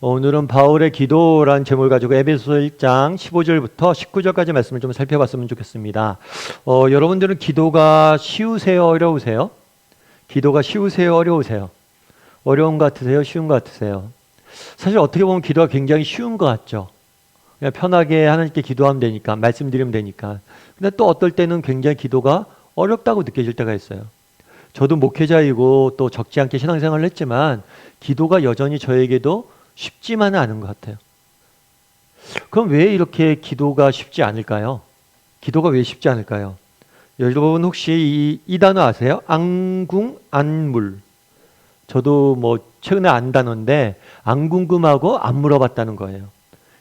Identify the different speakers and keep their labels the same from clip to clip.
Speaker 1: 오늘은 바울의 기도라는 제목을 가지고 에베소서 1장 15절부터 19절까지 말씀을 좀 살펴봤으면 좋겠습니다. 여러분들은 기도가 쉬우세요? 어려우세요? 기도가 쉬우세요? 어려우세요? 어려운 것 같으세요? 쉬운 것 같으세요? 사실 어떻게 보면 기도가 굉장히 쉬운 것 같죠. 그냥 편하게 하나님께 기도하면 되니까, 말씀드리면 되니까. 근데 또 어떨 때는 굉장히 기도가 어렵다고 느껴질 때가 있어요. 저도 목회자이고 또 적지 않게 신앙생활을 했지만 기도가 여전히 저에게도 쉽지만은 않은 것 같아요. 그럼 왜 이렇게 기도가 쉽지 않을까요? 기도가 왜 쉽지 않을까요? 여러분 혹시 이 단어 아세요? 앙궁안물. 저도 뭐 최근에 안 단어인데 안 궁금하고 안 물어봤다는 거예요.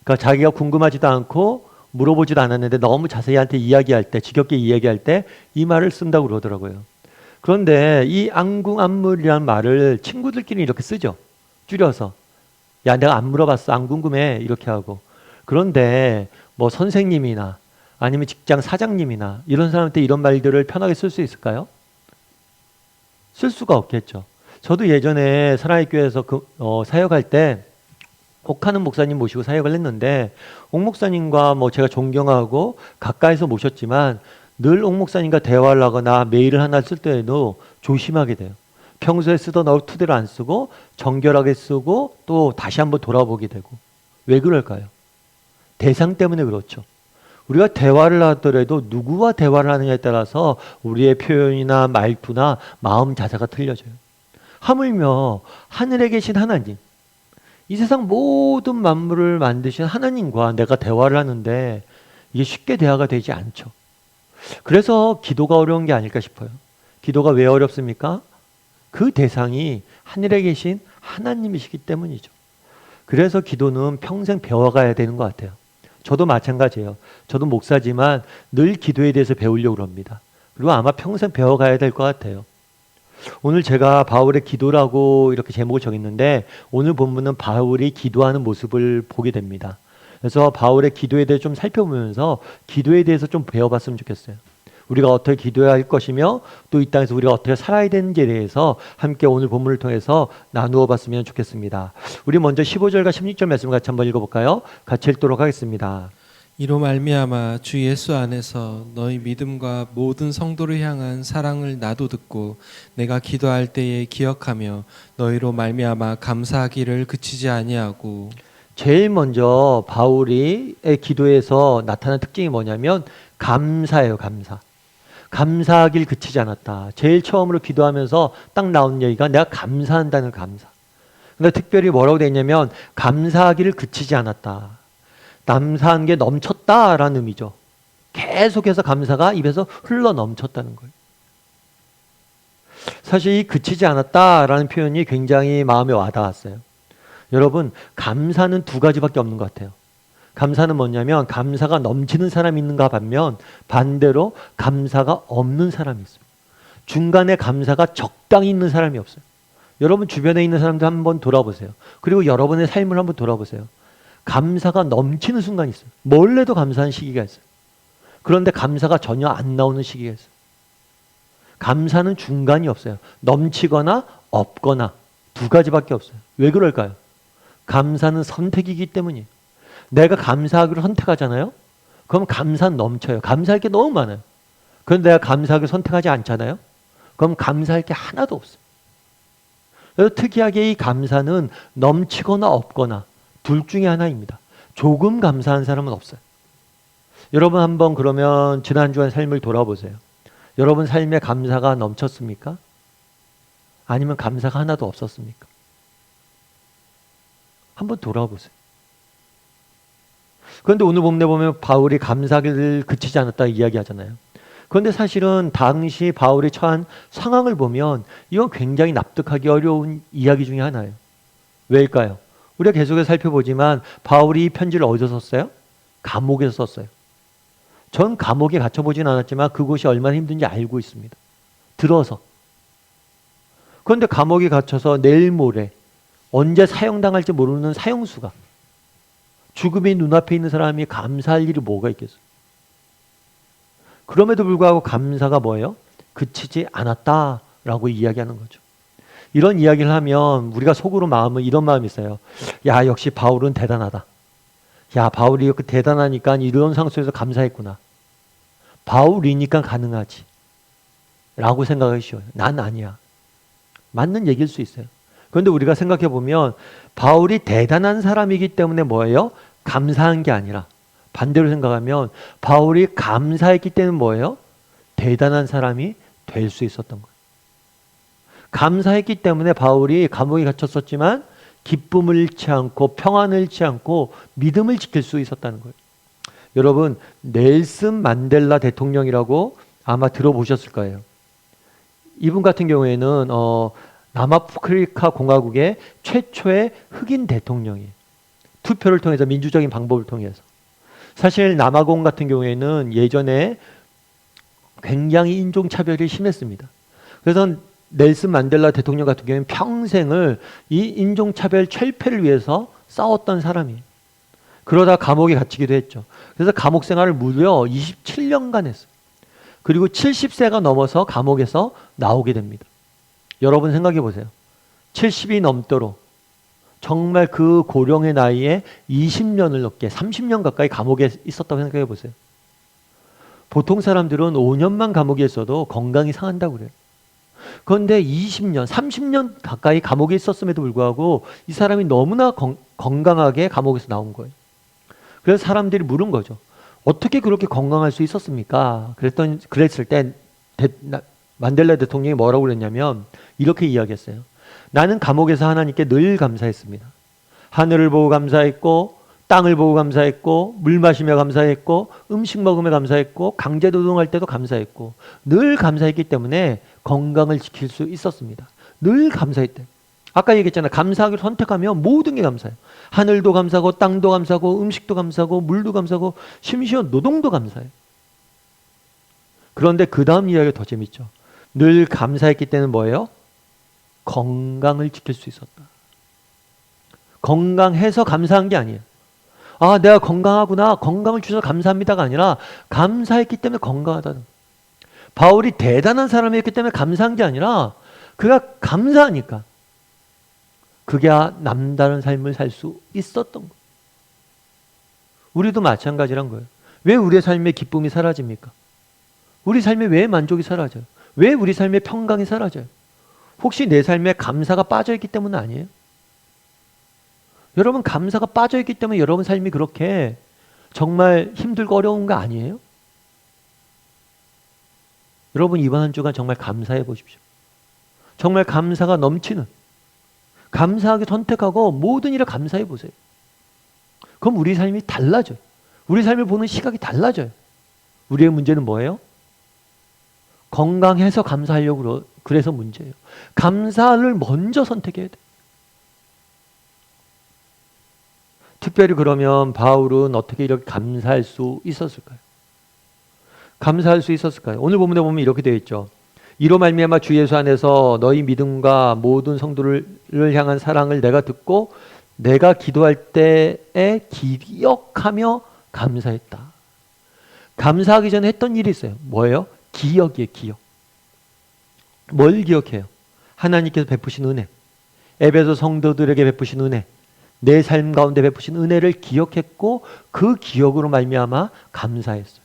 Speaker 1: 그러니까 자기가 궁금하지도 않고 물어보지도 않았는데 너무 자세히한테 이야기할 때, 지겹게 이야기할 때 이 말을 쓴다고 그러더라고요. 그런데 이 앙궁안물이라는 말을 친구들끼리 이렇게 쓰죠. 줄여서. 야, 내가 안 물어봤어. 안 궁금해. 이렇게 하고. 그런데 뭐 선생님이나 아니면 직장 사장님이나 이런 사람한테 이런 말들을 편하게 쓸 수 있을까요? 쓸 수가 없겠죠. 저도 예전에 사랑의 교회에서 사역할 때 옥하는 목사님 모시고 사역을 했는데 옥 목사님과 뭐 제가 존경하고 가까이서 모셨지만 늘 옥 목사님과 대화를 하거나 메일을 하나 쓸 때에도 조심하게 돼요. 평소에 쓰던 어투대로 안 쓰고 정결하게 쓰고 또 다시 한번 돌아보게 되고. 왜 그럴까요? 대상 때문에 그렇죠. 우리가 대화를 하더라도 누구와 대화를 하느냐에 따라서 우리의 표현이나 말투나 마음 자세가 틀려져요. 하물며 하늘에 계신 하나님, 이 세상 모든 만물을 만드신 하나님과 내가 대화를 하는데 이게 쉽게 대화가 되지 않죠. 그래서 기도가 어려운 게 아닐까 싶어요. 기도가 왜 어렵습니까? 그 대상이 하늘에 계신 하나님이시기 때문이죠. 그래서 기도는 평생 배워가야 되는 것 같아요. 저도 마찬가지예요. 저도 목사지만 늘 기도에 대해서 배우려고 합니다. 그리고 아마 평생 배워가야 될 것 같아요. 오늘 제가 바울의 기도라고 이렇게 제목을 정했는데 오늘 본문은 바울이 기도하는 모습을 보게 됩니다. 그래서 바울의 기도에 대해 좀 살펴보면서 기도에 대해서 좀 배워봤으면 좋겠어요. 우리가 어떻게 기도해야 할 것이며 또 이 땅에서 우리가 어떻게 살아야 되는지에 대해서 함께 오늘 본문을 통해서 나누어 봤으면 좋겠습니다. 우리 먼저 15절과 16절 말씀 같이 한번 읽어볼까요? 같이 읽도록 하겠습니다.
Speaker 2: 이로 말미암아 주 예수 안에서 너희 믿음과 모든 성도를 향한 사랑을 나도 듣고 내가 기도할 때에 기억하며 너희로 말미암아 감사하기를 그치지 아니하고.
Speaker 1: 제일 먼저 바울의 기도에서 나타난 특징이 뭐냐면 감사예요. 감사. 감사하길 그치지 않았다. 제일 처음으로 기도하면서 딱 나온 얘기가 내가 감사한다는 감사. 근데 특별히 뭐라고 돼 있냐면 감사하기를 그치지 않았다. 감사한 게 넘쳤다라는 의미죠. 계속해서 감사가 입에서 흘러 넘쳤다는 거예요. 사실 이 그치지 않았다라는 표현이 굉장히 마음에 와닿았어요. 여러분, 감사는 두 가지밖에 없는 것 같아요. 감사는 뭐냐면 감사가 넘치는 사람이 있는가 반면 반대로 감사가 없는 사람이 있어요. 중간에 감사가 적당히 있는 사람이 없어요. 여러분 주변에 있는 사람들 한번 돌아보세요. 그리고 여러분의 삶을 한번 돌아보세요. 감사가 넘치는 순간이 있어요. 뭘 해도 감사한 시기가 있어요. 그런데 감사가 전혀 안 나오는 시기가 있어요. 감사는 중간이 없어요. 넘치거나 없거나 두 가지밖에 없어요. 왜 그럴까요? 감사는 선택이기 때문이에요. 내가 감사하기로 선택하잖아요. 그럼 감사는 넘쳐요. 감사할 게 너무 많아요. 그런데 내가 감사하기로 선택하지 않잖아요. 그럼 감사할 게 하나도 없어요. 그래서 특이하게 이 감사는 넘치거나 없거나 둘 중에 하나입니다. 조금 감사한 사람은 없어요. 여러분 한번 그러면 지난주의 삶을 돌아보세요. 여러분 삶에 감사가 넘쳤습니까? 아니면 감사가 하나도 없었습니까? 한번 돌아보세요. 그런데 오늘 본문에 보면 바울이 감사를 그치지 않았다 이야기하잖아요. 그런데 사실은 당시 바울이 처한 상황을 보면 이건 굉장히 납득하기 어려운 이야기 중에 하나예요. 왜일까요? 우리가 계속해서 살펴보지만 바울이 이 편지를 어디서 썼어요? 감옥에서 썼어요. 전 감옥에 갇혀보진 않았지만 그곳이 얼마나 힘든지 알고 있습니다. 들어서. 그런데 감옥에 갇혀서 내일 모레 언제 사형당할지 모르는 사형수가 죽음이 눈앞에 있는 사람이 감사할 일이 뭐가 있겠어요? 그럼에도 불구하고 감사가 뭐예요? 그치지 않았다라고 이야기하는 거죠. 이런 이야기를 하면 우리가 속으로 마음은 이런 마음이 있어요. 야, 역시 바울은 대단하다. 야, 바울이 이렇게 대단하니까 이런 상황에서 감사했구나. 바울이니까 가능하지. 라고 생각하기 쉬워요. 난 아니야. 맞는 얘기일 수 있어요. 그런데 우리가 생각해 보면 바울이 대단한 사람이기 때문에 뭐예요? 감사한 게 아니라 반대로 생각하면 바울이 감사했기 때문에 뭐예요? 대단한 사람이 될 수 있었던 거예요. 감사했기 때문에 바울이 감옥에 갇혔었지만 기쁨을 잃지 않고 평안을 잃지 않고 믿음을 지킬 수 있었다는 거예요. 여러분, 넬슨 만델라 대통령이라고 아마 들어보셨을 거예요. 이분 같은 경우에는 남아프리카 공화국의 최초의 흑인 대통령이에요. 투표를 통해서 민주적인 방법을 통해서. 사실 남아공 같은 경우에는 예전에 굉장히 인종차별이 심했습니다. 그래서 넬슨 만델라 대통령 같은 경우에는 평생을 이 인종차별 철폐를 위해서 싸웠던 사람이에요. 그러다 감옥에 갇히기도 했죠. 그래서 감옥 생활을 무려 27년간 했어요. 그리고 70세가 넘어서 감옥에서 나오게 됩니다. 여러분 생각해 보세요. 70이 넘도록 정말 그 고령의 나이에 20년을 넘게 30년 가까이 감옥에 있었다고 생각해 보세요. 보통 사람들은 5년만 감옥에 있어도 건강이 상한다고 그래요. 그런데 20년, 30년 가까이 감옥에 있었음에도 불구하고 이 사람이 너무나 건강하게 감옥에서 나온 거예요. 그래서 사람들이 물은 거죠. 어떻게 그렇게 건강할 수 있었습니까? 그랬을 때 만델라 대통령이 뭐라고 그랬냐면 이렇게 이야기했어요. 나는 감옥에서 하나님께 늘 감사했습니다. 하늘을 보고 감사했고 땅을 보고 감사했고 물 마시며 감사했고 음식 먹으며 감사했고 강제노동할 때도 감사했고 늘 감사했기 때문에 건강을 지킬 수 있었습니다. 늘 감사했대요. 아까 얘기했잖아요. 감사하기를 선택하면 모든 게 감사해요. 하늘도 감사하고 땅도 감사하고 음식도 감사하고 물도 감사하고 심지어 노동도 감사해요. 그런데 그 다음 이야기가 더 재밌죠. 늘 감사했기 때문에 뭐예요? 건강을 지킬 수 있었다. 건강해서 감사한 게 아니에요. 아, 내가 건강하구나. 건강을 주셔서 감사합니다가 아니라 감사했기 때문에 건강하다는. 바울이 대단한 사람이었기 때문에 감사한 게 아니라 그가 감사하니까 그게 남다른 삶을 살 수 있었던 거예요. 우리도 마찬가지란 거예요. 왜 우리의 삶의 기쁨이 사라집니까? 우리 삶에 왜 만족이 사라져요? 왜 우리 삶의 평강이 사라져요? 혹시 내 삶에 감사가 빠져있기 때문 아니에요? 여러분, 감사가 빠져있기 때문에 여러분 삶이 그렇게 정말 힘들고 어려운 거 아니에요? 여러분, 이번 한 주간 정말 감사해 보십시오. 정말 감사가 넘치는, 감사하게 선택하고 모든 일을 감사해 보세요. 그럼 우리 삶이 달라져요. 우리 삶을 보는 시각이 달라져요. 우리의 문제는 뭐예요? 건강해서 감사하려고 그래서 문제예요. 감사를 먼저 선택해야 돼요. 특별히 그러면 바울은 어떻게 이렇게 감사할 수 있었을까요? 감사할 수 있었을까요? 오늘 본문에 보면 이렇게 되어 있죠. 이로 말미암아 주 예수 안에서 너희 믿음과 모든 성도를 향한 사랑을 내가 듣고 내가 기도할 때에 기억하며 감사했다. 감사하기 전에 했던 일이 있어요. 뭐예요? 기억이에요. 기억. 뭘 기억해요? 하나님께서 베푸신 은혜, 에베소 성도들에게 베푸신 은혜, 내 삶 가운데 베푸신 은혜를 기억했고 그 기억으로 말미암아 감사했어요.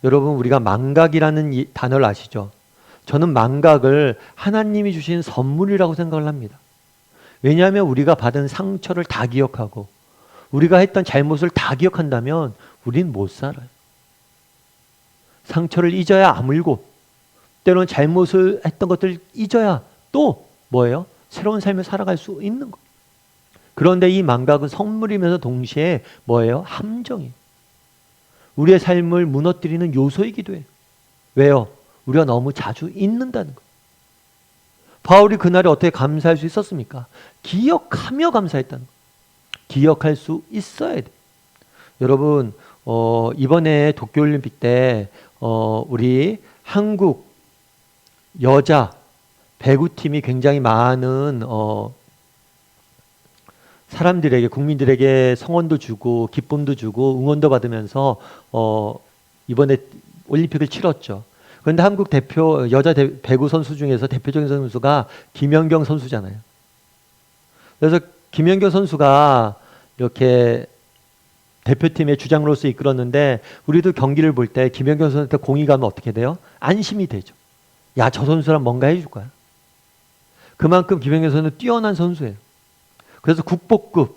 Speaker 1: 여러분, 우리가 망각이라는 이 단어를 아시죠? 저는 망각을 하나님이 주신 선물이라고 생각을 합니다. 왜냐하면 우리가 받은 상처를 다 기억하고 우리가 했던 잘못을 다 기억한다면 우린 못 살아요. 상처를 잊어야 아물고 때로는 잘못을 했던 것들을 잊어야 또 뭐예요? 새로운 삶을 살아갈 수 있는 거예요. 그런데 이 망각은 선물이면서 동시에 뭐예요? 함정이에요. 우리의 삶을 무너뜨리는 요소이기도 해요. 왜요? 우리가 너무 자주 잊는다는 거예요. 바울이 그날에 어떻게 감사할 수 있었습니까? 기억하며 감사했다는 거예요. 기억할 수 있어야 돼요. 여러분, 이번에 도쿄올림픽 때 우리 한국 여자 배구팀이 굉장히 많은 사람들에게, 국민들에게 성원도 주고 기쁨도 주고 응원도 받으면서 이번에 올림픽을 치렀죠. 그런데 한국 대표 여자 배구 선수 중에서 대표적인 선수가 김연경 선수잖아요. 그래서 김연경 선수가 이렇게 대표팀의 주장으로서 이끌었는데 우리도 경기를 볼 때 김연경 선수한테 공이 가면 어떻게 돼요? 안심이 되죠. 야, 저 선수랑 뭔가 해줄 거야. 그만큼 김연경 선수는 뛰어난 선수예요. 그래서 국보급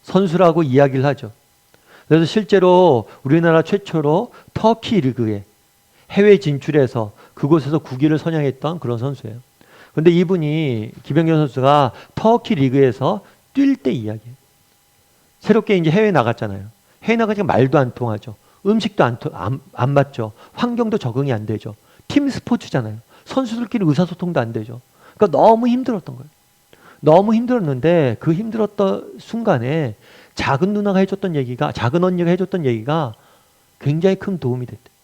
Speaker 1: 선수라고 이야기를 하죠. 그래서 실제로 우리나라 최초로 터키 리그에 해외 진출해서 그곳에서 국위를 선양했던 그런 선수예요. 그런데 이분이 김연경 선수가 터키 리그에서 뛸 때 이야기해요. 새롭게 이제 해외 나갔잖아요. 해외 나가니까 말도 안 통하죠. 음식도 안 맞죠. 환경도 적응이 안 되죠. 팀 스포츠잖아요. 선수들끼리 의사소통도 안 되죠. 그러니까 너무 힘들었던 거예요. 너무 힘들었는데 그 힘들었던 순간에 작은 누나가 해줬던 얘기가, 작은 언니가 해줬던 얘기가 굉장히 큰 도움이 됐대요.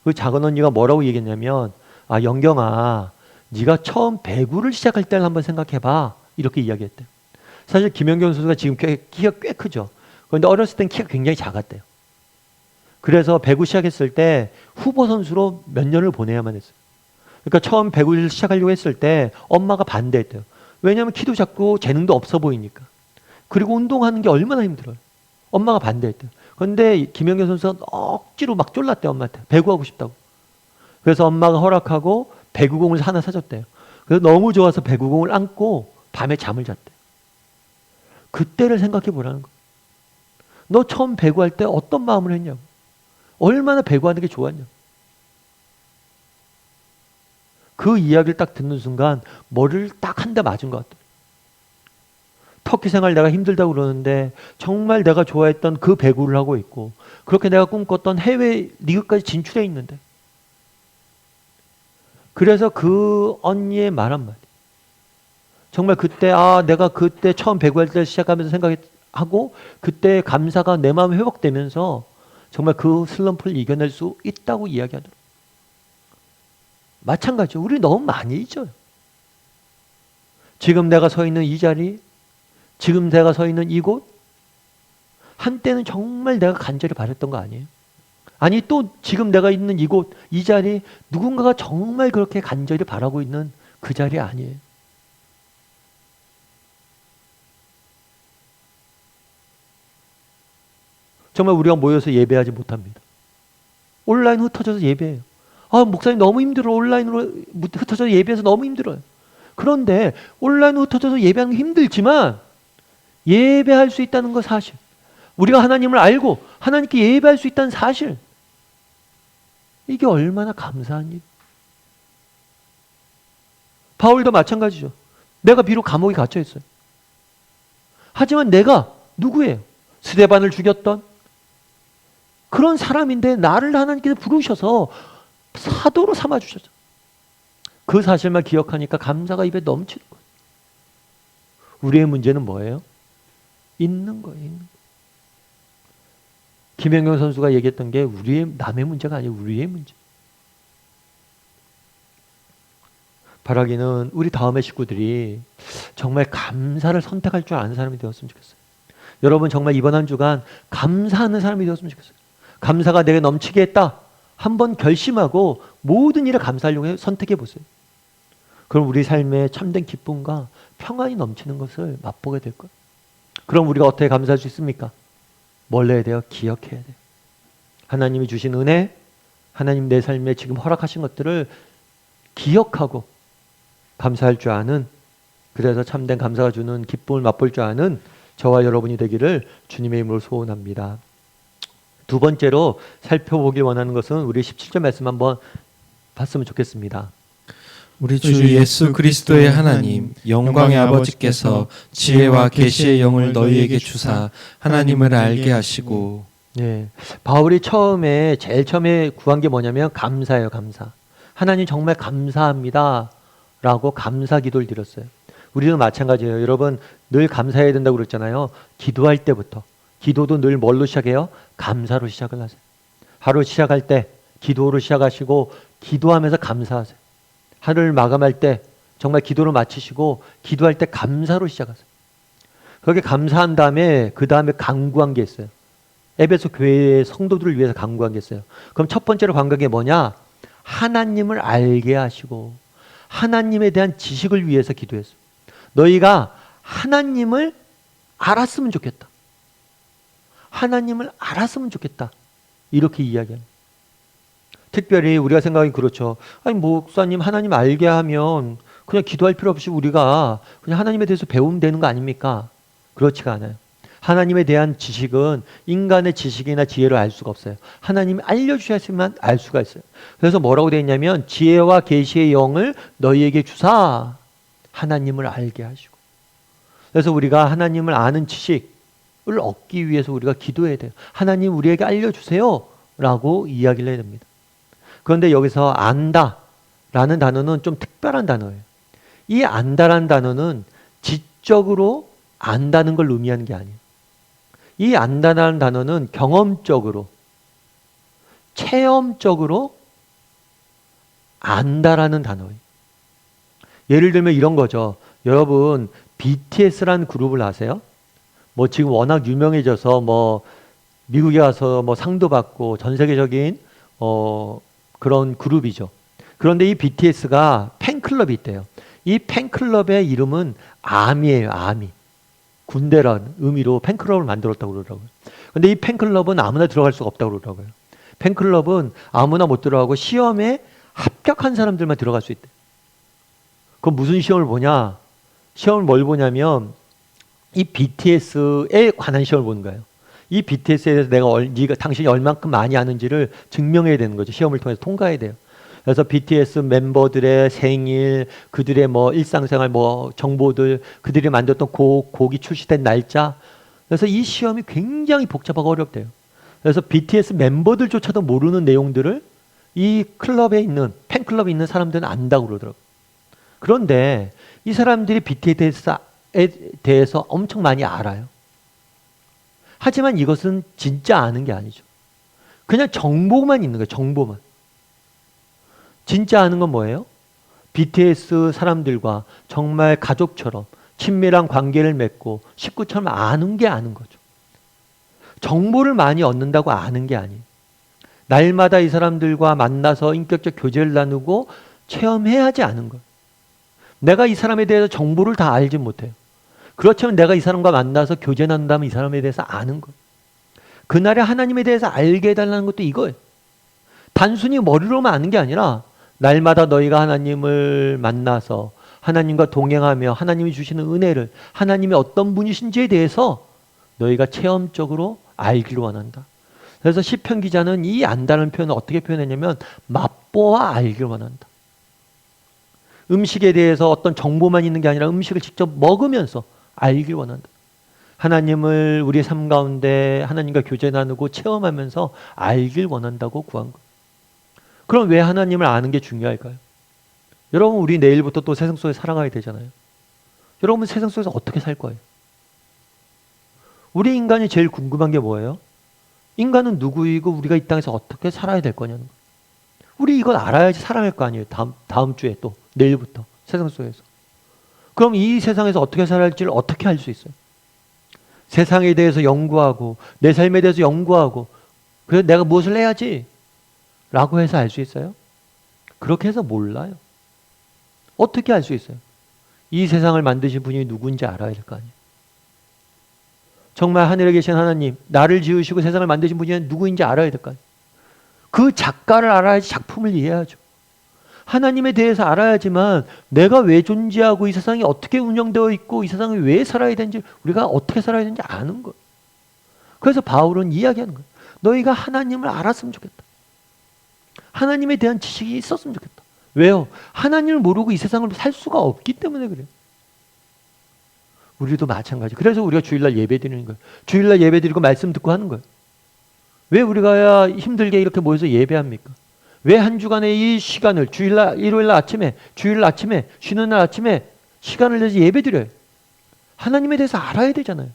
Speaker 1: 그 작은 언니가 뭐라고 얘기했냐면, 아, 영경아, 네가 처음 배구를 시작할 때를 한번 생각해봐. 이렇게 이야기했대요. 사실 김연경 선수가 지금 키가 꽤 크죠. 그런데 어렸을 땐 키가 굉장히 작았대요. 그래서 배구 시작했을 때 후보 선수로 몇 년을 보내야만 했어요. 그러니까 처음 배구를 시작하려고 했을 때 엄마가 반대했대요. 왜냐하면 키도 작고 재능도 없어 보이니까. 그리고 운동하는 게 얼마나 힘들어요. 엄마가 반대했대요. 그런데 김연경 선수가 억지로 막 쫄랐대요, 엄마한테. 배구하고 싶다고. 그래서 엄마가 허락하고 배구공을 하나 사줬대요. 그래서 너무 좋아서 배구공을 안고 밤에 잠을 잤대요. 그때를 생각해 보라는 거예요. 너 처음 배구할 때 어떤 마음을 했냐고. 얼마나 배구하는 게 좋았냐고. 그 이야기를 딱 듣는 순간 머리를 딱 한 대 맞은 것 같아요. 터키 생활 내가 힘들다고 그러는데 정말 내가 좋아했던 그 배구를 하고 있고 그렇게 내가 꿈꿨던 해외 리그까지 진출해 있는데 그래서 그 언니의 말 한마디 정말 그때 내가 그때 처음 배구할 때 시작하면서 생각하고 그때 감사가 내 마음에 회복되면서 정말 그 슬럼프를 이겨낼 수 있다고 이야기하더라고요. 마찬가지죠. 우리 너무 많이 잊어요. 지금 내가 서 있는 이 자리, 지금 내가 서 있는 이곳, 한때는 정말 내가 간절히 바랬던 거 아니에요? 아니 또 지금 내가 있는 이곳, 이 자리, 누군가가 정말 그렇게 간절히 바라고 있는 그 자리 아니에요? 정말 우리가 모여서 예배하지 못합니다. 온라인 흩어져서 예배해요. 목사님 너무 힘들어. 온라인으로 흩어져서 예배해서 너무 힘들어요. 그런데 온라인으로 흩어져서 예배하는 게 힘들지만 예배할 수 있다는 거 사실. 우리가 하나님을 알고 하나님께 예배할 수 있다는 사실. 이게 얼마나 감사한 일. 바울도 마찬가지죠. 내가 비록 감옥에 갇혀 있어요. 하지만 내가 누구예요? 스데반을 죽였던 그런 사람인데 나를 하나님께서 부르셔서 사도로 삼아주셨죠. 그 사실만 기억하니까 감사가 입에 넘치는 거예요. 우리의 문제는 뭐예요? 있는 거예요. 있는 거예요. 김연경 선수가 얘기했던 게 남의 문제가 아니고 우리의 문제. 바라기는 우리 다음의 식구들이 정말 감사를 선택할 줄 아는 사람이 되었으면 좋겠어요. 여러분 정말 이번 한 주간 감사하는 사람이 되었으면 좋겠어요. 감사가 내게 넘치게 했다. 한번 결심하고 모든 일에 감사하려고 선택해 보세요. 그럼 우리 삶에 참된 기쁨과 평안이 넘치는 것을 맛보게 될 거예요. 그럼 우리가 어떻게 감사할 수 있습니까? 뭘 해야 돼요? 기억해야 돼요. 하나님이 주신 은혜, 하나님 내 삶에 지금 허락하신 것들을 기억하고 감사할 줄 아는, 그래서 참된 감사가 주는 기쁨을 맛볼 줄 아는 저와 여러분이 되기를 주님의 이름으로 소원합니다. 두 번째로 살펴보길 원하는 것은 우리 17절 말씀 한번 봤으면 좋겠습니다.
Speaker 2: 우리 주 예수 그리스도의 하나님 영광의 아버지께서 지혜와 계시의 영을 너희에게 주사 하나님을 알게 하시고.
Speaker 1: 바울이 제일 처음에 구한 게 뭐냐면 감사예요. 감사. 하나님 정말 감사합니다 라고 감사 기도를 드렸어요. 우리도 마찬가지예요. 여러분 늘 감사해야 된다고 그랬잖아요. 기도할 때부터. 기도도 늘 뭘로 시작해요? 감사로 시작을 하세요. 하루 시작할 때 기도로 시작하시고 기도하면서 감사하세요. 하루를 마감할 때 정말 기도를 마치시고 기도할 때 감사로 시작하세요. 그렇게 감사한 다음에 그 다음에 간구한 게 있어요. 에베소 교회의 성도들을 위해서 간구한 게 있어요. 그럼 첫 번째로 간구한 게 뭐냐? 하나님을 알게 하시고 하나님에 대한 지식을 위해서 기도했어요. 너희가 하나님을 알았으면 좋겠다. 하나님을 알았으면 좋겠다. 이렇게 이야기합니다. 특별히 우리가 생각하기 그렇죠. 아니 목사님 하나님 알게 하면 그냥 기도할 필요 없이 우리가 그냥 하나님에 대해서 배우면 되는 거 아닙니까? 그렇지가 않아요. 하나님에 대한 지식은 인간의 지식이나 지혜로 알 수가 없어요. 하나님이 알려주셨으면 알 수가 있어요. 그래서 뭐라고 되어 있냐면 지혜와 계시의 영을 너희에게 주사 하나님을 알게 하시고. 그래서 우리가 하나님을 아는 지식을 얻기 위해서 우리가 기도해야 돼요. 하나님 우리에게 알려주세요 라고 이야기를 해야 됩니다. 그런데 여기서 안다라는 단어는 좀 특별한 단어예요. 이 안다라는 단어는 지적으로 안다는 걸 의미하는 게 아니에요. 이 안다라는 단어는 경험적으로, 체험적으로 안다라는 단어예요. 예를 들면 이런 거죠. 여러분 BTS라는 그룹을 아세요? 뭐 지금 워낙 유명해져서 뭐 미국에 가서 뭐 상도 받고 전 세계적인 그런 그룹이죠. 그런데 이 BTS가 팬클럽이 있대요. 이 팬클럽의 이름은 아미예요. 아미. 군대라는 의미로 팬클럽을 만들었다고 그러더라고요. 근데 이 팬클럽은 아무나 들어갈 수가 없다고 그러더라고요. 팬클럽은 아무나 못 들어가고 시험에 합격한 사람들만 들어갈 수 있대요. 그럼 무슨 시험을 보냐? 시험을 뭘 보냐면 이 BTS에 관한 시험을 보는 거예요. 이 BTS에 대해서 네가 당신이 얼만큼 많이 아는지를 증명해야 되는 거죠. 시험을 통해서 통과해야 돼요. 그래서 BTS 멤버들의 생일, 그들의 뭐 일상생활 뭐 정보들, 그들이 만들었던 곡이 출시된 날짜. 그래서 이 시험이 굉장히 복잡하고 어렵대요. 그래서 BTS 멤버들조차도 모르는 내용들을 이 클럽에 있는 팬클럽에 있는 사람들은 안다고 그러더라고요. 그런데 이 사람들이 BTS에 대해서 엄청 많이 알아요. 하지만 이것은 진짜 아는 게 아니죠. 그냥 정보만 있는 거예요. 정보만. 진짜 아는 건 뭐예요? BTS 사람들과 정말 가족처럼 친밀한 관계를 맺고 식구처럼 아는 게 아는 거죠. 정보를 많이 얻는다고 아는 게 아니에요. 날마다 이 사람들과 만나서 인격적 교제를 나누고 체험해야지 아는 거예요. 내가 이 사람에 대해서 정보를 다 알지 못해요. 그렇지만 내가 이 사람과 만나서 교제 나눈다면 이 사람에 대해서 아는 거예요. 그날에 하나님에 대해서 알게 해달라는 것도 이거예요. 단순히 머리로만 아는 게 아니라 날마다 너희가 하나님을 만나서 하나님과 동행하며 하나님이 주시는 은혜를 하나님이 어떤 분이신지에 대해서 너희가 체험적으로 알기를 원한다. 그래서 시편 기자는 이 안다는 표현을 어떻게 표현했냐면 맛보아 알기를 원한다. 음식에 대해서 어떤 정보만 있는 게 아니라 음식을 직접 먹으면서 알기를 원한다. 하나님을 우리의 삶 가운데 하나님과 교제 나누고 체험하면서 알길 원한다고 구한 것. 그럼 왜 하나님을 아는 게 중요할까요? 여러분 우리 내일부터 또 세상 속에 살아가야 되잖아요. 여러분 세상 속에서 어떻게 살 거예요? 우리 인간이 제일 궁금한 게 뭐예요? 인간은 누구이고 우리가 이 땅에서 어떻게 살아야 될 거냐는 거예요. 우리 이걸 알아야지 살아갈 거 아니에요. 다음 주에 또 내일부터 세상 속에서. 그럼 이 세상에서 어떻게 살아야 할지를 어떻게 알 수 있어요? 세상에 대해서 연구하고 내 삶에 대해서 연구하고 그래서 내가 무엇을 해야지 라고 해서 알 수 있어요? 그렇게 해서 몰라요. 어떻게 알 수 있어요? 이 세상을 만드신 분이 누군지 알아야 될 거 아니에요. 정말 하늘에 계신 하나님, 나를 지으시고 세상을 만드신 분이 누구인지 알아야 될 거 아니에요. 그 작가를 알아야지 작품을 이해하죠. 하나님에 대해서 알아야지만 내가 왜 존재하고 이 세상이 어떻게 운영되어 있고 이 세상에 왜 살아야 되는지 우리가 어떻게 살아야 되는지 아는 거예요. 그래서 바울은 이야기하는 거예요. 너희가 하나님을 알았으면 좋겠다. 하나님에 대한 지식이 있었으면 좋겠다. 왜요? 하나님을 모르고 이 세상을 살 수가 없기 때문에 그래요. 우리도 마찬가지. 그래서 우리가 주일날 예배 드리는 거예요. 주일날 예배 드리고 말씀 듣고 하는 거예요. 왜 우리가 힘들게 이렇게 모여서 예배합니까? 왜 한 주간의 이 시간을 주일날, 일요일날 아침에, 주일날 아침에, 쉬는 날 아침에 시간을 내서 예배 드려요? 하나님에 대해서 알아야 되잖아요.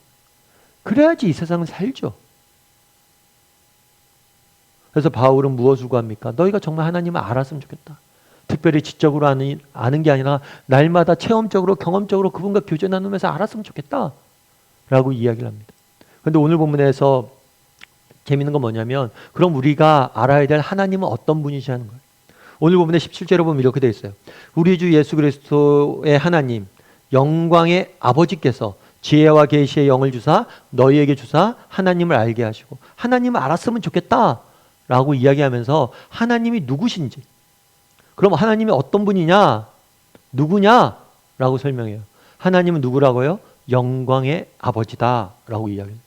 Speaker 1: 그래야지 이 세상을 살죠. 그래서 바울은 무엇을 구합니까? 너희가 정말 하나님을 알았으면 좋겠다. 특별히 지적으로 아는 게 아니라 날마다 체험적으로 경험적으로 그분과 교제 나누면서 알았으면 좋겠다 라고 이야기를 합니다. 그런데 오늘 본문에서 재밌는 건 뭐냐면 그럼 우리가 알아야 될 하나님은 어떤 분이시 하는 거예요. 오늘 본문의 17절에 보면 이렇게 되어 있어요. 우리 주 예수 그리스도의 하나님 영광의 아버지께서 지혜와 계시의 영을 주사 너희에게 주사 하나님을 알게 하시고, 하나님을 알았으면 좋겠다 라고 이야기하면서 하나님이 누구신지, 그럼 하나님이 어떤 분이냐, 누구냐 라고 설명해요. 하나님은 누구라고요? 영광의 아버지다 라고 이야기해요.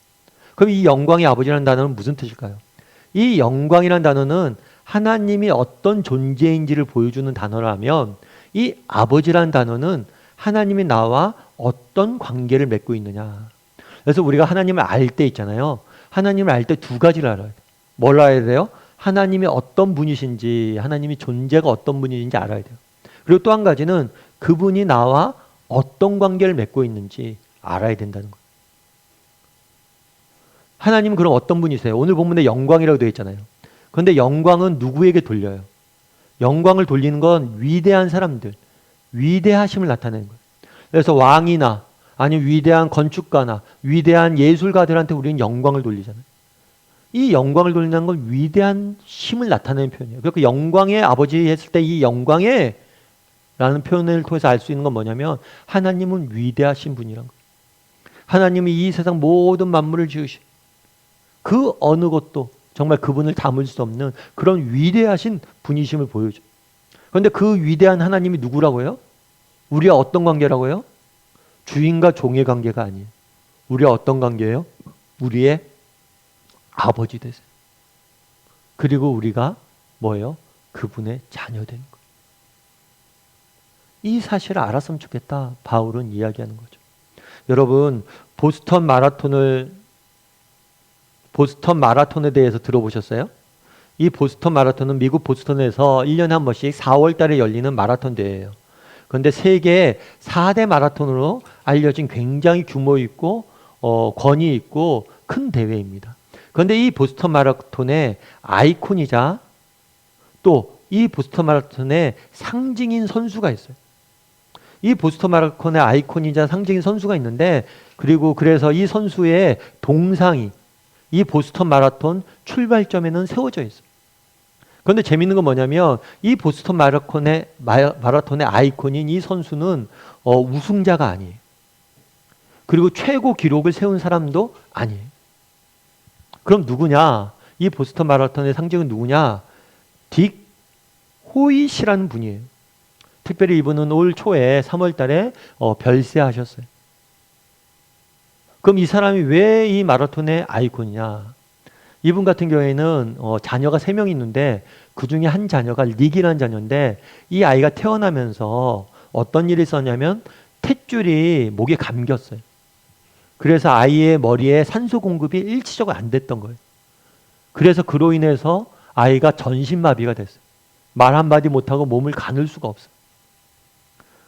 Speaker 1: 그럼 이 영광의 아버지라는 단어는 무슨 뜻일까요? 이 영광이라는 단어는 하나님이 어떤 존재인지를 보여주는 단어라면, 이 아버지라는 단어는 하나님이 나와 어떤 관계를 맺고 있느냐. 그래서 우리가 하나님을 알 때 있잖아요. 하나님을 알 때 두 가지를 알아야 돼요. 뭘 알아야 돼요? 하나님이 어떤 분이신지, 하나님이 존재가 어떤 분이신지 알아야 돼요. 그리고 또 한 가지는 그분이 나와 어떤 관계를 맺고 있는지 알아야 된다는 거예요. 하나님은 그럼 어떤 분이세요? 오늘 본문에 영광이라고 되어 있잖아요. 그런데 영광은 누구에게 돌려요? 영광을 돌리는 건 위대한 사람들, 위대하심을 나타내는 거예요. 그래서 왕이나 아니면 위대한 건축가나 위대한 예술가들한테 우리는 영광을 돌리잖아요. 이 영광을 돌리는 건 위대한 힘을 나타내는 표현이에요. 그러니까 영광의 아버지 했을 때 이 영광의 라는 표현을 통해서 알 수 있는 건 뭐냐면, 하나님은 위대하신 분이란 거예요. 하나님이 이 세상 모든 만물을 지으신 그 어느 것도 정말 그분을 담을 수 없는 그런 위대하신 분이심을 보여줘요. 그런데 그 위대한 하나님이 누구라고요? 우리와 어떤 관계라고요? 주인과 종의 관계가 아니에요. 우리와 어떤 관계예요? 우리의 아버지 되세요. 그리고 우리가 뭐예요? 그분의 자녀 되는 거예요. 이 사실을 알았으면 좋겠다, 바울은 이야기하는 거죠. 여러분, 보스턴 마라톤에 대해서 들어보셨어요? 이 보스턴 마라톤은 미국 보스턴에서 1년에 한 번씩 4월 달에 열리는 마라톤 대회예요. 그런데 세계 4대 마라톤으로 알려진 굉장히 규모 있고 권위 있고 큰 대회입니다. 그런데 이 보스턴 마라톤의 아이콘이자 또 이 보스턴 마라톤의 상징인 선수가 있어요. 이 보스턴 마라톤의 아이콘이자 상징인 선수가 있는데, 그리고 그래서 이 선수의 동상이 이 보스턴 마라톤 출발점에는 세워져 있어요. 그런데 재밌는 건 뭐냐면, 이 보스턴 마라톤의 아이콘인 이 선수는 우승자가 아니에요. 그리고 최고 기록을 세운 사람도 아니에요. 그럼 누구냐? 이 보스턴 마라톤의 상징은 누구냐? 딕 호잇이라는 분이에요. 특별히 이분은 올 초에 3월 달에 별세하셨어요. 그럼 이 사람이 왜 이 마라톤의 아이콘이냐? 이분 같은 경우에는 자녀가 3명 있는데 그 중에 한 자녀가 릭이라는 자녀인데, 이 아이가 태어나면서 어떤 일이 있었냐면 탯줄이 목에 감겼어요. 그래서 아이의 머리에 산소 공급이 일치적으로 안 됐던 거예요. 그래서 그로 인해서 아이가 전신마비가 됐어요. 말 한마디 못하고 몸을 가눌 수가 없어요.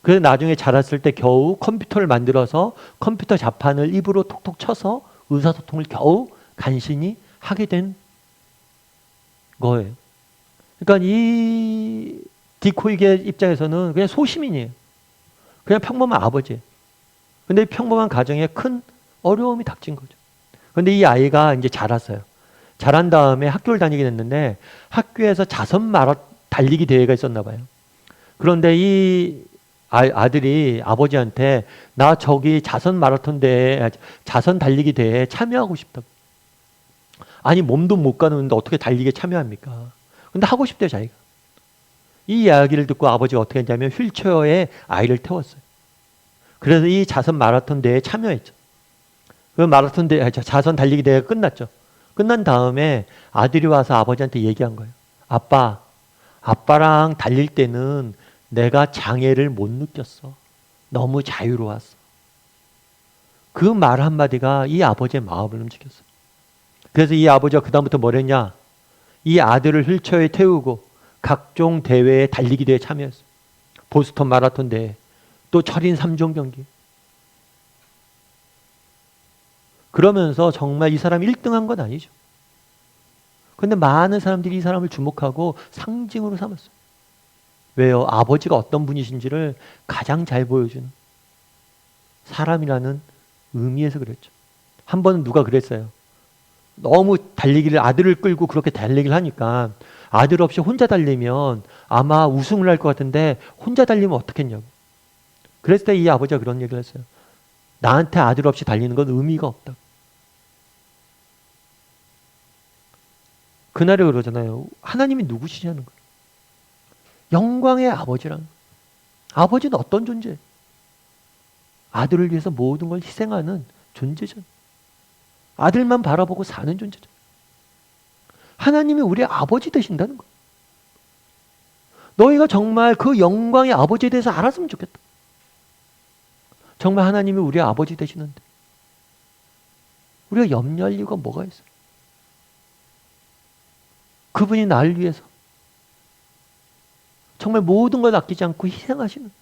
Speaker 1: 그래서 나중에 자랐을 때 겨우 컴퓨터를 만들어서 컴퓨터 자판을 입으로 톡톡 쳐서 의사소통을 겨우 간신히 하게 된 거예요. 그러니까 이 디코이의 입장에서는 그냥 소시민이에요. 그냥 평범한 아버지예요. 근데 평범한 가정에 큰 어려움이 닥친 거죠. 그런데 이 아이가 이제 자랐어요. 자란 다음에 학교를 다니게 됐는데, 학교에서 자선 달리기 대회가 있었나 봐요. 그런데 이 아들이 아버지한테 나 저기 자선 달리기 대회에 참여하고 싶다고. 아니, 몸도 못 가누는데 어떻게 달리기에 참여합니까? 근데 하고 싶대요, 자기가. 이 이야기를 듣고 아버지가 어떻게 했냐면 휠체어에 아이를 태웠어요. 그래서 이 자선 마라톤 대회에 참여했죠. 그 자선 달리기 대회가 끝났죠. 끝난 다음에 아들이 와서 아버지한테 얘기한 거예요. 아빠랑 달릴 때는 내가 장애를 못 느꼈어. 너무 자유로웠어. 그 말 한마디가 이 아버지의 마음을 움직였어요. 그래서 이 아버지가 그다음부터 뭘 했냐? 이 아들을 휠체어에 태우고 각종 대회에 달리기 대회에 참여했어요. 보스턴 마라톤 대회, 또 철인 3종 경기. 그러면서 정말 이 사람이 1등한 건 아니죠. 그런데 많은 사람들이 이 사람을 주목하고 상징으로 삼았어요. 왜요? 아버지가 어떤 분이신지를 가장 잘 보여주는 사람이라는 의미에서 그랬죠. 한 번은 누가 그랬어요. 너무 아들을 끌고 그렇게 달리기를 하니까 아들 없이 혼자 달리면 아마 우승을 할 것 같은데 혼자 달리면 어떻겠냐고. 그랬을 때 이 아버지가 그런 얘기를 했어요. 나한테 아들 없이 달리는 건 의미가 없다. 그날에 그러잖아요. 하나님이 누구시냐는 거예요. 영광의 아버지라는 거예요. 아버지는 어떤 존재예요? 아들을 위해서 모든 걸 희생하는 존재잖아요. 아들만 바라보고 사는 존재잖아요. 하나님이 우리의 아버지 되신다는 거예요. 너희가 정말 그 영광의 아버지에 대해서 알았으면 좋겠다. 정말 하나님이 우리의 아버지 되시는데 우리가 염려할 이유가 뭐가 있어요? 그분이 날 위해서 정말 모든 걸 아끼지 않고 희생하시는데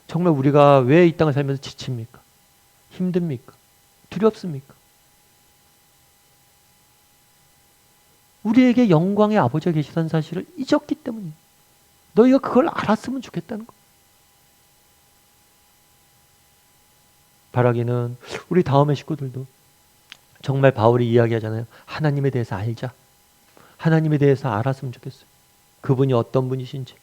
Speaker 1: 정말 우리가 왜 이 땅을 살면서 지칩니까? 힘듭니까? 두렵습니까? 우리에게 영광의 아버지가 계시다는 사실을 잊었기 때문이에요. 너희가 그걸 알았으면 좋겠다는 거예요. 바라기는 우리 다음의 식구들도 정말 바울이 이야기하잖아요. 하나님에 대해서 알자. 하나님에 대해서 알았으면 좋겠어요. 그분이 어떤 분이신지.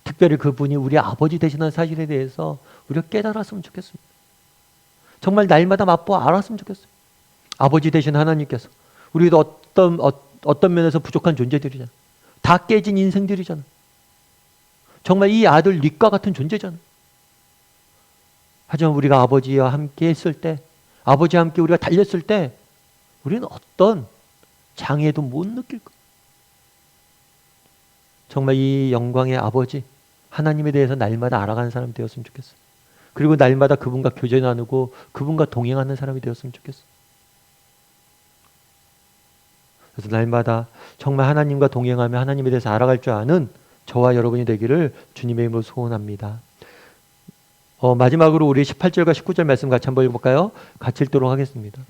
Speaker 1: 특별히 그분이 우리 아버지 되시는 사실에 대해서 우리가 깨달았으면 좋겠습니다. 정말 날마다 맛보아 알았으면 좋겠어요. 아버지 되신 하나님께서 우리도 어떤 면에서 부족한 존재들이잖아요. 다 깨진 인생들이잖아요. 정말 이 아들 닉과 같은 존재잖아요. 하지만 우리가 아버지와 함께 했을 때, 아버지와 함께 우리가 달렸을 때 우리는 어떤 장애도 못 느낄 거예요. 정말 이 영광의 아버지 하나님에 대해서 날마다 알아가는 사람이 되었으면 좋겠어요. 그리고 날마다 그분과 교제 나누고 그분과 동행하는 사람이 되었으면 좋겠어요. 그래서 날마다 정말 하나님과 동행하며 하나님에 대해서 알아갈 줄 아는 저와 여러분이 되기를 주님의 이름으로 소원합니다. 마지막으로 우리 18절과 19절 말씀 같이 한번 읽어볼까요? 같이 읽도록 하겠습니다.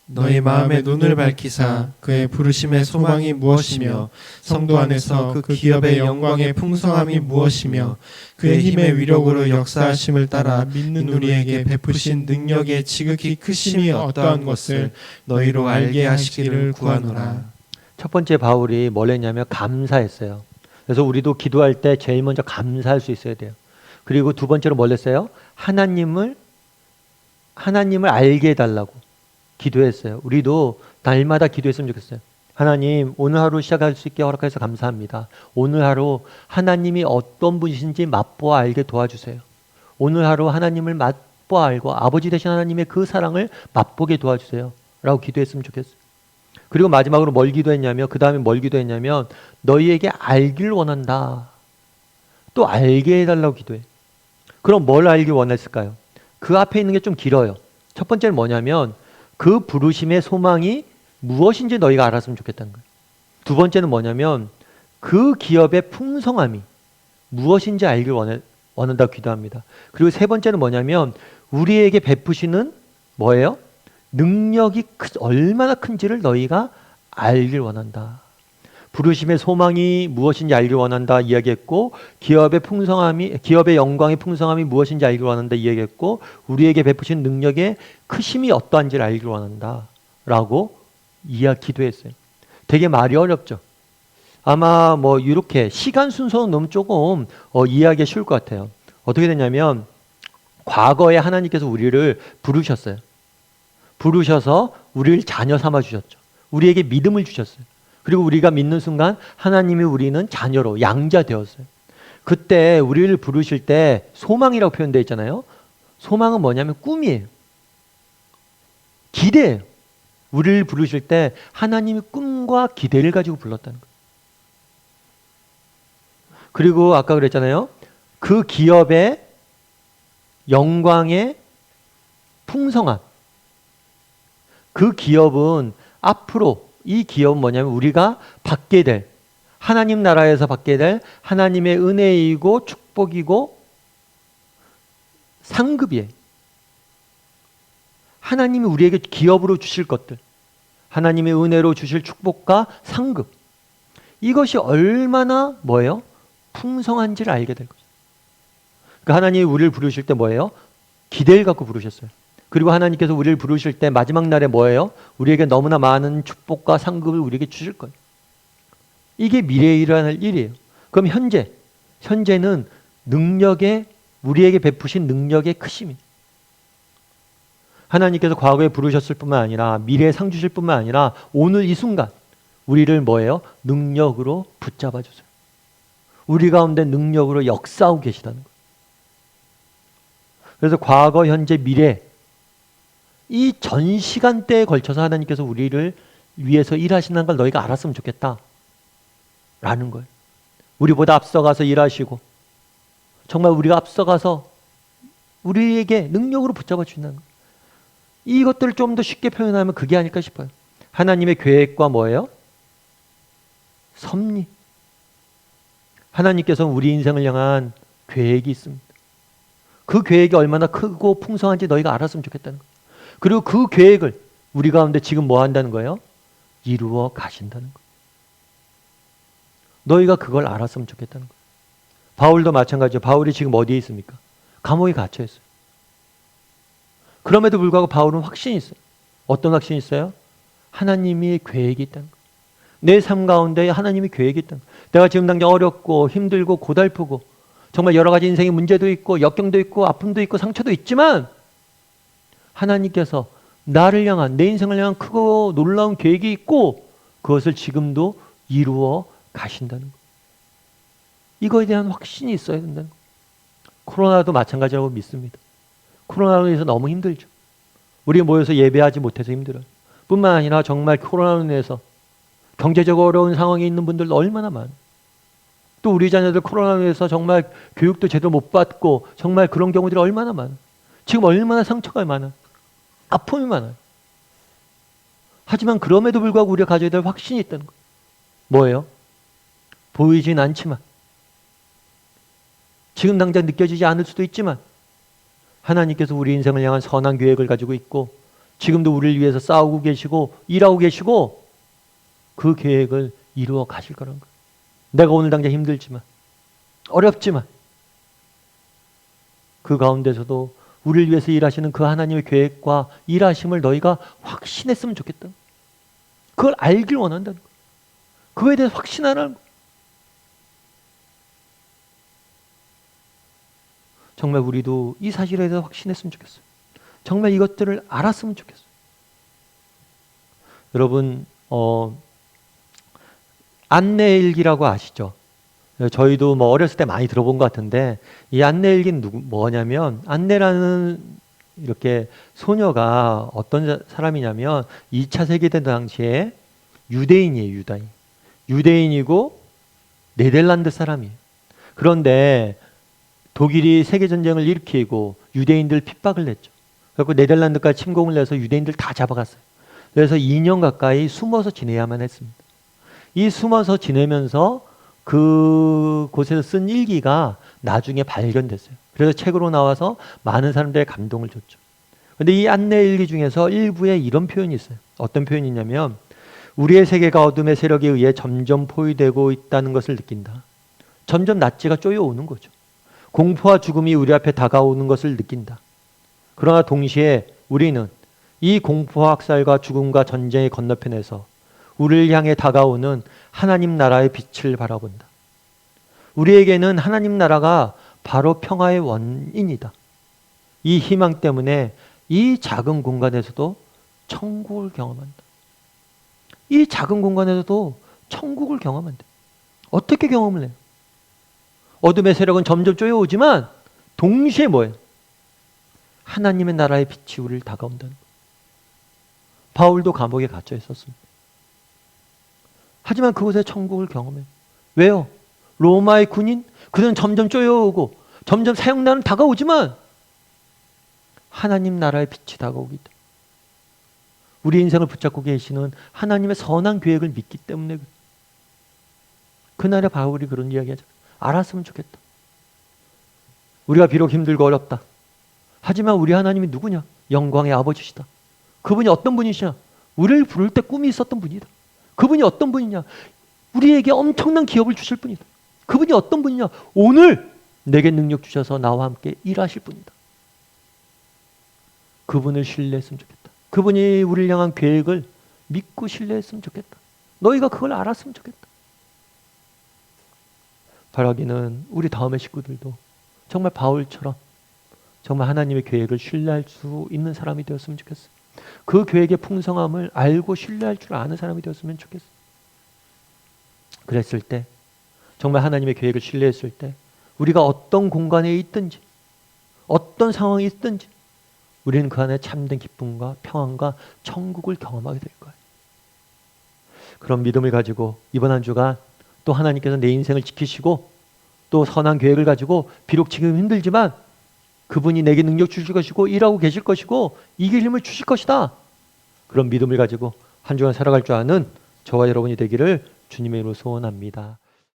Speaker 2: 너희 마음의 눈을 밝히사 그의 부르심의 소망이 무엇이며 성도 안에서 그 기업의 영광의 풍성함이 무엇이며 그의 힘의 위력으로 역사하심을 따라 믿는 우리에게 베푸신 능력의 지극히 크심이 어떠한 것을 너희로 알게 하시기를 구하노라.
Speaker 1: 첫 번째 바울이 뭘 했냐면 감사했어요. 그래서 우리도 기도할 때 제일 먼저 감사할 수 있어야 돼요. 그리고 두 번째로 뭘 했어요? 하나님을 알게 해달라고 기도했어요. 우리도 날마다 기도했으면 좋겠어요. 하나님, 오늘 하루 시작할 수 있게 허락해서 감사합니다. 오늘 하루 하나님이 어떤 분이신지 맛보아 알게 도와주세요. 오늘 하루 하나님을 맛보아 알고 아버지 되신 하나님의 그 사랑을 맛보게 도와주세요. 라고 기도했으면 좋겠어요. 그리고 마지막으로 뭘 기도했냐면, 그 다음에 뭘 기도했냐면, 너희에게 알길 원한다. 또 알게 해달라고 기도해. 그럼 뭘 알기 원했을까요? 그 앞에 있는 게 좀 길어요. 첫 번째는 뭐냐면, 그 부르심의 소망이 무엇인지 너희가 알았으면 좋겠다는 거예요. 두 번째는 뭐냐면 그 기업의 풍성함이 무엇인지 알길 원한다고 기도합니다. 그리고 세 번째는 뭐냐면 우리에게 베푸시는 뭐예요? 능력이 얼마나 큰지를 너희가 알길 원한다. 부르심의 소망이 무엇인지 알길 원한다 이야기했고, 기업의 영광의 풍성함이 무엇인지 알길 원한다 이야기했고, 우리에게 베푸신 능력의 크심이 어떠한지를 알길 원한다 라고 기도했어요. 되게 말이 어렵죠. 아마 이렇게 시간 순서는 너무 조금 이해하기 쉬울 것 같아요. 어떻게 됐냐면 과거에 하나님께서 우리를 부르셨어요. 부르셔서 우리를 자녀 삼아 주셨죠. 우리에게 믿음을 주셨어요. 그리고 우리가 믿는 순간 하나님이 우리는 자녀로 양자 되었어요. 그때 우리를 부르실 때 소망이라고 표현되어 있잖아요. 소망은 뭐냐면 꿈이에요. 기대예요. 우리를 부르실 때 하나님이 꿈과 기대를 가지고 불렀다는 거예요. 그리고 아까 그랬잖아요. 그 기업의 영광의 풍성함. 그 기업은 앞으로 이 기업은 뭐냐면 우리가 받게 될, 하나님 나라에서 받게 될 하나님의 은혜이고 축복이고 상급이에요. 하나님이 우리에게 기업으로 주실 것들, 하나님의 은혜로 주실 축복과 상급, 이것이 얼마나 뭐예요? 풍성한지를 알게 될 거죠. 그러니까 하나님이 우리를 부르실 때 뭐예요? 기대를 갖고 부르셨어요. 그리고 하나님께서 우리를 부르실 때 마지막 날에 뭐예요? 우리에게 너무나 많은 축복과 상급을 우리에게 주실 거예요. 이게 미래에 일어날 일이에요. 그럼 현재는 우리에게 베푸신 능력의 크심이, 하나님께서 과거에 부르셨을 뿐만 아니라 미래에 상 주실 뿐만 아니라 오늘 이 순간 우리를 뭐예요? 능력으로 붙잡아 주세요. 우리 가운데 능력으로 역사하고 계시다는 거예요. 그래서 과거, 현재, 미래 이 전 시간대에 걸쳐서 하나님께서 우리를 위해서 일하시는 걸 너희가 알았으면 좋겠다 라는 거예요. 우리보다 앞서가서 일하시고 정말 우리가 앞서가서 우리에게 능력으로 붙잡아 주신다는 거예요. 이것들을 좀 더 쉽게 표현하면 그게 아닐까 싶어요. 하나님의 계획과 뭐예요? 섭리. 하나님께서는 우리 인생을 향한 계획이 있습니다. 그 계획이 얼마나 크고 풍성한지 너희가 알았으면 좋겠다는 거예요. 그리고 그 계획을 우리 가운데 지금 뭐 한다는 거예요? 이루어 가신다는 거예요. 너희가 그걸 알았으면 좋겠다는 거예요. 바울도 마찬가지죠. 바울이 지금 어디에 있습니까? 감옥에 갇혀 있어요. 그럼에도 불구하고 바울은 확신이 있어요. 어떤 확신이 있어요? 하나님이 계획이 있다는 거예요. 내 삶 가운데 하나님이 계획이 있다는 거예요. 내가 지금 당장 어렵고 힘들고 고달프고 정말 여러 가지 인생의 문제도 있고 역경도 있고 아픔도 있고 상처도 있지만 하나님께서 나를 향한, 내 인생을 향한 크고 놀라운 계획이 있고 그것을 지금도 이루어 가신다는 거예요. 이거에 대한 확신이 있어야 된다는 거예요. 코로나도 마찬가지라고 믿습니다. 코로나로 인해서 너무 힘들죠. 우리 모여서 예배하지 못해서 힘들어요. 뿐만 아니라 정말 코로나로 인해서 경제적으로 어려운 상황에 있는 분들도 얼마나 많아요. 또 우리 자녀들 코로나로 인해서 정말 교육도 제대로 못 받고 정말 그런 경우들이 얼마나 많아요. 지금 얼마나 상처가 많아요. 아픔이 많아요. 하지만 그럼에도 불구하고 우리가 가져야 될 확신이 있다는 거예요. 뭐예요? 보이진 않지만, 지금 당장 느껴지지 않을 수도 있지만 하나님께서 우리 인생을 향한 선한 계획을 가지고 있고 지금도 우리를 위해서 싸우고 계시고 일하고 계시고 그 계획을 이루어 가실 거라는 거예요. 내가 오늘 당장 힘들지만 어렵지만 그 가운데서도 우리를 위해서 일하시는 그 하나님의 계획과 일하심을 너희가 확신했으면 좋겠다. 그걸 알길 원한다는 거예요. 그거에 대해서 확신하라는 거예요. 정말 우리도 이 사실에 대해서 확신했으면 좋겠어요. 정말 이것들을 알았으면 좋겠어요. 여러분, 안내일기라고 아시죠? 저희도 뭐 어렸을 때 많이 들어본 것 같은데 이 안내일기는 뭐냐면, 안내라는 이렇게 소녀가 어떤 사람이냐면 2차 세계대전 당시에 유대인이에요. 유대인이고 네덜란드 사람이에요. 그런데 독일이 세계전쟁을 일으키고 유대인들 핍박을 냈죠. 그래서 네덜란드까지 침공을 해서 유대인들 다 잡아갔어요. 그래서 2년 가까이 숨어서 지내야만 했습니다. 이 숨어서 지내면서 그곳에서 쓴 일기가 나중에 발견됐어요. 그래서 책으로 나와서 많은 사람들의 감동을 줬죠. 그런데 이 안내 일기 중에서 일부에 이런 표현이 있어요. 어떤 표현이냐면, 우리의 세계가 어둠의 세력에 의해 점점 포위되고 있다는 것을 느낀다. 점점 낫지가 쪼여오는 거죠. 공포와 죽음이 우리 앞에 다가오는 것을 느낀다. 그러나 동시에 우리는 이 공포와 학살과 죽음과 전쟁의 건너편에서 우리를 향해 다가오는 하나님 나라의 빛을 바라본다. 우리에게는 하나님 나라가 바로 평화의 원인이다. 이 희망 때문에 이 작은 공간에서도 천국을 경험한다. 이 작은 공간에서도 천국을 경험한다. 어떻게 경험을 해요? 어둠의 세력은 점점 쪼여오지만 동시에 뭐예요? 하나님의 나라의 빛이 우리를 다가온다는 거예요. 바울도 감옥에 갇혀 있었습니다. 하지만 그곳에 천국을 경험해요. 왜요? 로마의 군인? 그들은 점점 쪼여오고 점점 사형날은 다가오지만 하나님 나라의 빛이 다가오기 때문에, 우리 인생을 붙잡고 계시는 하나님의 선한 계획을 믿기 때문에, 그날에 바울이 그런 이야기 하죠. 알았으면 좋겠다. 우리가 비록 힘들고 어렵다. 하지만 우리 하나님이 누구냐? 영광의 아버지시다. 그분이 어떤 분이시냐? 우리를 부를 때 꿈이 있었던 분이다. 그분이 어떤 분이냐? 우리에게 엄청난 기업을 주실 분이다. 그분이 어떤 분이냐? 오늘 내게 능력 주셔서 나와 함께 일하실 분이다. 그분을 신뢰했으면 좋겠다. 그분이 우리를 향한 계획을 믿고 신뢰했으면 좋겠다. 너희가 그걸 알았으면 좋겠다. 바라기는 우리 다음의 식구들도 정말 바울처럼 정말 하나님의 계획을 신뢰할 수 있는 사람이 되었으면 좋겠어. 그 계획의 풍성함을 알고 신뢰할 줄 아는 사람이 되었으면 좋겠어. 그랬을 때 정말 하나님의 계획을 신뢰했을 때 우리가 어떤 공간에 있든지 어떤 상황이 있든지 우리는 그 안에 참된 기쁨과 평안과 천국을 경험하게 될 거예요. 그런 믿음을 가지고 이번 한 주간 또 하나님께서 내 인생을 지키시고 또 선한 계획을 가지고 비록 지금 힘들지만 그분이 내게 능력 주실 것이고 일하고 계실 것이고 이길 힘을 주실 것이다. 그런 믿음을 가지고 한 주간 살아갈 줄 아는 저와 여러분이 되기를 주님의 이름으로 소원합니다.